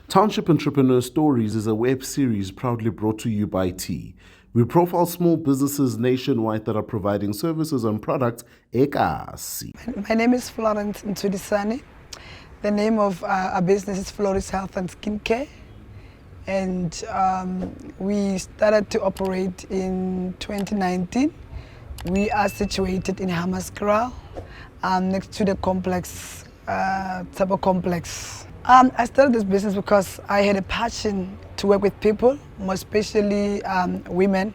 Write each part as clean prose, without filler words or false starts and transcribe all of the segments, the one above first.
Township Entrepreneurs Stories is a web series proudly brought to you by T. We profile small businesses nationwide that are providing services and products ekasi. My name is Florence Ntshudisane. The name of our business is Flory's Health and Skincare. And we started to operate in 2019. We are situated in Hammanskraal, next to the complex, Tabo complex. I started this business because I had a passion to work with people, more especially women.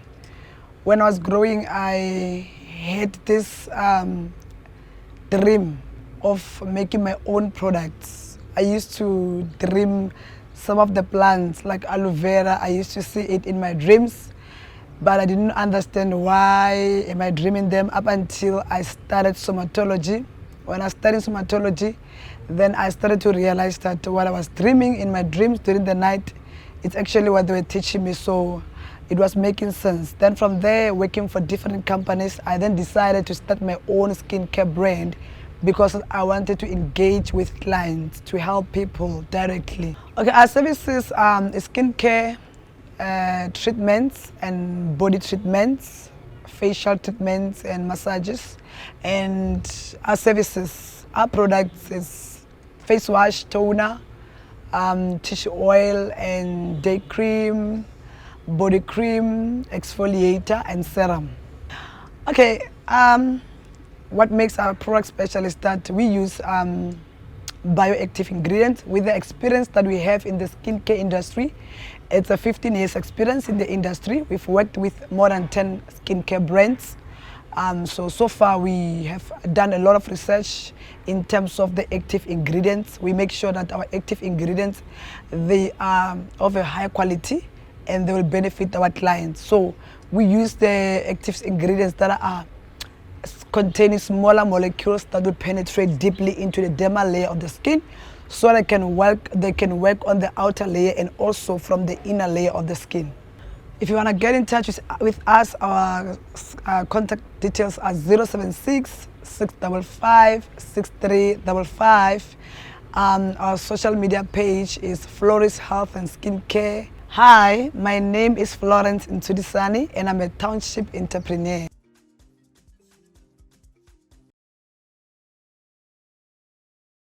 When I was growing, I had this dream of making my own products. I used to dream some of the plants like aloe vera. I used to see it in my dreams, but I didn't understand why am I dreaming them up until I started somatology. When I started somatology, then I started to realize that what I was dreaming in my dreams during the night, it's actually what they were teaching me, so it was making sense. Then from there, working for different companies, I then decided to start my own skincare brand because I wanted to engage with clients, to help people directly. Okay, our services is skincare treatments and body treatments, facial treatments and massages. And our services, our products is face wash, toner, tissue oil and day cream, body cream, exfoliator and serum. Okay, what makes our product special is that we use bioactive ingredients. With the experience that we have in the skincare industry, it's a 15 years experience in the industry. We've worked with more than 10 skincare brands. So far we have done a lot of research in terms of the active ingredients. We make sure that our active ingredients, they are of a high quality and they will benefit our clients. So we use the active ingredients that are containing smaller molecules that will penetrate deeply into the dermal layer of the skin, so they can work on the outer layer and also from the inner layer of the skin. If you want to get in touch with us, our contact details are 076 655 6355. Our social media page is Flory's Health and Skincare. Hi, my name is Florence Ntshudisane and I'm a township entrepreneur.